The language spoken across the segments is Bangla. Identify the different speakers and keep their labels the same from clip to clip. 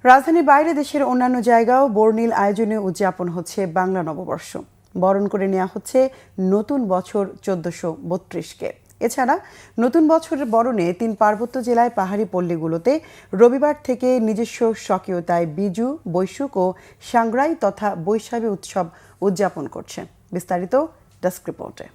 Speaker 1: রাজধানীর বাইরে দেশের অন্যান্য জায়গাও বর্ণিল আয়োজনে উদযাপন হচ্ছে বাংলা নববর্ষ। বরণ করে নেওয়া হচ্ছে নতুন বছর 1432-কে। এছাড়া নতুন বছরের বরণে 3 পার্বত্য জেলায় পাহাড়ি পল্লীগুলোতে রবিবার থেকে নিজস্ব স্বকীয়তায় বিজু, বৈশুক ও সাংগ্রাই তথা বৈশাখী উৎসব উদযাপন করছে। বিস্তারিত ডেস্ক রিপোর্টে।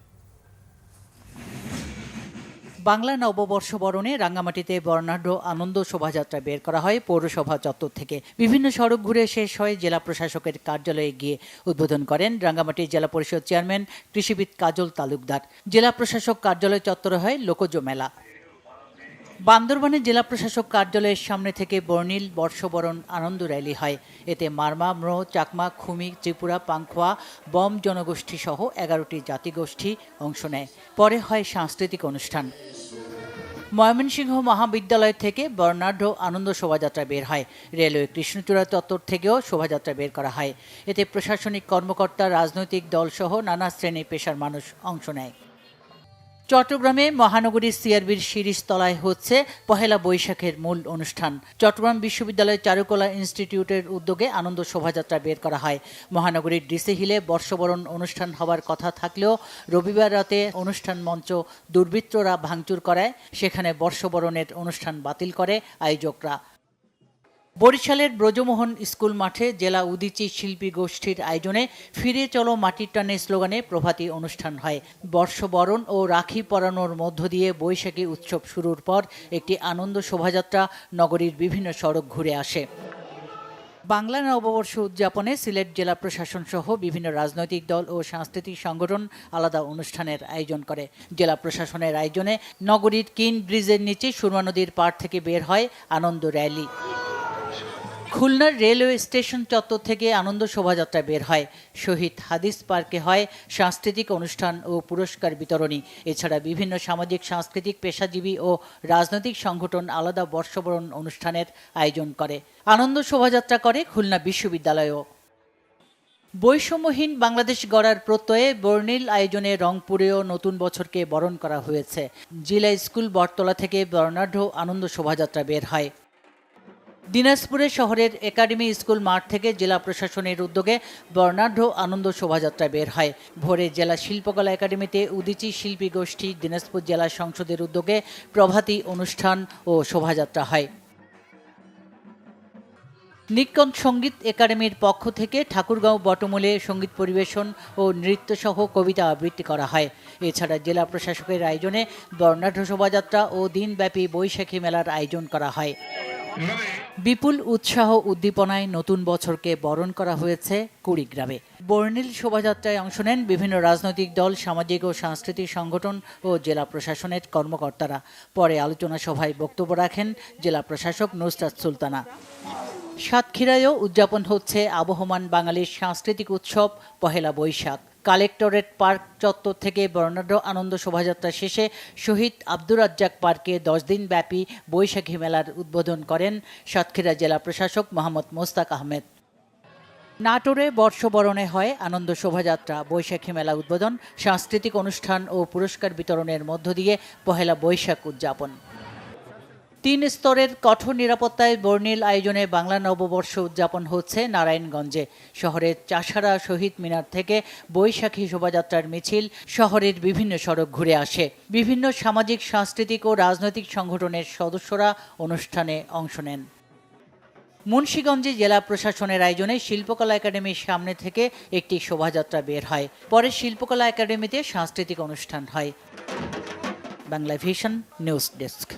Speaker 2: বাংলা নববর্ষ বরণে রাঙ্গামাটিতে বর্ণাঢ্য আনন্দ শোভাযাত্রা বের করা হয় পৌরসভা চত্বর থেকে। বিভিন্ন সড়ক ঘুরে শেষ হয় জেলা প্রশাসকের কার্যালয়ে গিয়ে উদ্বোধন করেন রাঙ্গামাটি জেলা পরিষদ চেয়ারম্যান কৃষিবিদ কাজল তালুকদার। জেলা প্রশাসক কার্যালয় চত্বরে হয় লোকজ মেলা। বান্দরবানে জেলা প্রশাসক কার্যালয়ের সামনে থেকে বর্ণিল বর্ষবরণ আনন্দ র্যালি হয়। এতে মারমা, ম্রো, চাকমা, খুমি, ত্রিপুরা, পাংখোয়া, বম জনগোষ্ঠী সহ 11টি জাতিগোষ্ঠী অংশ নেয়। পরে হয় সাংস্কৃতিক অনুষ্ঠান। ময়মনসিংহ মহাবিদ্যালয় থেকে বর্ণাঢ্য আনন্দ শোভাযাত্রা বের হয়। রেলওয়ে কৃষ্ণচূড়া চত্বর থেকেও শোভাযাত্রা বের করা হয়। এতে প্রশাসনিক কর্মকর্তা, রাজনৈতিক দলসহ নানা শ্রেণী পেশার মানুষ অংশ নেয়। চট্টগ্রামে মহানগরীর সিআরবির শিরিষতলায় হচ্ছে পহেলা বৈশাখের মূল অনুষ্ঠান। চট্টগ্রাম বিশ্ববিদ্যালয় চারুকলা ইনস্টিটিউটের উদ্যোগে আনন্দ শোভাযাত্রা বের করা হয়। মহানগরীর ডিসি হিলে বর্ষবরণ অনুষ্ঠান হওয়ার কথা থাকলেও রবিবার রাতে অনুষ্ঠান মঞ্চ দুর্বৃত্তরা ভাঙচুর করায় সেখানে বর্ষবরণের অনুষ্ঠান বাতিল করে আয়োজকরা। বরিশালের ব্রজমোহন স্কুল মাঠে জেলা উদীচী শিল্পী গোষ্ঠীর আয়োজনে ফিরে চলো মাটির টানে স্লোগানে প্রভাতী অনুষ্ঠান হয়। বর্ষবরণ ও রাখি পরানোর মধ্য দিয়ে বৈশাখী উৎসব শুরুর পর একটি আনন্দ শোভাযাত্রা নগরীর বিভিন্ন সড়ক ঘুরে আসে। বাংলা নববর্ষ উদযাপনে সিলেট জেলা প্রশাসন সহ বিভিন্ন রাজনৈতিক দল ও সাংস্কৃতিক সংগঠন আলাদা অনুষ্ঠানের আয়োজন করে। জেলা প্রশাসনের আয়োজনে নগরীর কিন ব্রিজের নিচে সুরমা নদীর পাড় থেকে বের হয় আনন্দ র্যালি। খুলনার রেলওয়ে স্টেশন চত্বর থেকে আনন্দ শোভাযাত্রা বের হয়। শহীদ হাদিস পার্কে হয় সাংস্কৃতিক অনুষ্ঠান ও পুরস্কার বিতরণী। এছাড়া বিভিন্ন সামাজিক, সাংস্কৃতিক, পেশাজীবী ও রাজনৈতিক সংগঠন আলাদা বর্ষবরণ অনুষ্ঠানের আয়োজন করে। আনন্দ শোভাযাত্রা করে খুলনা বিশ্ববিদ্যালয়ও। বৈষম্যহীন বাংলাদেশ গড়ার প্রত্যয়ে বর্ণিল আয়োজনে রংপুরেও নতুন বছরকে বরণ করা হয়েছে। জিলা স্কুল বটতলা থেকে বর্ণাঢ্য আনন্দ শোভাযাত্রা বের হয়। দিনাজপুরের শহরের একাডেমি স্কুল মাঠ থেকে জেলা প্রশাসনের উদ্যোগে বর্ণাঢ্য আনন্দ শোভাযাত্রা বের হয়। ভোরে জেলা শিল্পকলা একাডেমিতে উদীচী শিল্পী গোষ্ঠী দিনাজপুর জেলা সংসদের উদ্যোগে প্রভাতী অনুষ্ঠান ও শোভাযাত্রা হয়। নিক্কন সঙ্গীত একাডেমির পক্ষ থেকে ঠাকুরগাঁও বটমূলে সঙ্গীত পরিবেশন ও নৃত্যসহ কবিতা আবৃত্তি করা হয়। এছাড়া জেলা প্রশাসকের আয়োজনে বর্ণাঢ্য শোভাযাত্রা ও দিনব্যাপী বৈশাখী মেলার আয়োজন করা হয়। বিপুল উৎসাহ উদ্দীপনায় নতুন বছরকে বরণ করা হয়েছে কুড়িগ্রামে। বর্ণিল শোভাযাত্রায় অংশ নেন বিভিন্ন রাজনৈতিক দল, সামাজিক ও সাংস্কৃতিক সংগঠন ও জেলা প্রশাসনের কর্মকর্তারা। পরে আলোচনা সভায় বক্তব্য রাখেন জেলা প্রশাসক নুসরাত সুলতানা। সাতক্ষীরায়ও উদযাপন হচ্ছে আবহমান বাঙালির সাংস্কৃতিক উৎসব পহেলা বৈশাখ। কালেক্টরেট পার্ক চত্বর থেকে বর্ণাঢ্য আনন্দ শোভাযাত্রা শেষে শহীদ আব্দুর রাজ্জাক পার্কে 10 দিন ব্যাপী বৈশাখী মেলার উদ্বোধন করেন সাতক্ষীরা জেলা প্রশাসক মোহাম্মদ মোস্তাক আহমেদ। নাটোরে বর্ষবরণে হয় আনন্দ শোভাযাত্রা, বৈশাখী মেলা উদ্বোধন, সাংস্কৃতিক অনুষ্ঠান ও পুরস্কার বিতরণের মধ্য দিয়ে পহেলা বৈশাখ উদযাপন। 3 স্তরের কঠোর নিরাপত্তায় বর্ণিল আয়োজনে বাংলা নববর্ষ উদযাপন হচ্ছে নারায়ণগঞ্জে। শহরের চাষারা শহীদ মিনার থেকে বৈশাখী শোভাযাত্রার মিছিল শহরের বিভিন্ন সড়ক ঘুরে আসে। বিভিন্ন সামাজিক, সাংস্কৃতিক ও রাজনৈতিক সংগঠনের সদস্যরা অনুষ্ঠানে অংশ নেন। মুন্সিগঞ্জে জেলা প্রশাসনের আয়োজনে শিল্পকলা একাডেমির সামনে থেকে একটি শোভাযাত্রা বের হয়। পরে শিল্পকলা একাডেমিতে সাংস্কৃতিক অনুষ্ঠান হয়। Bangla vision news desk.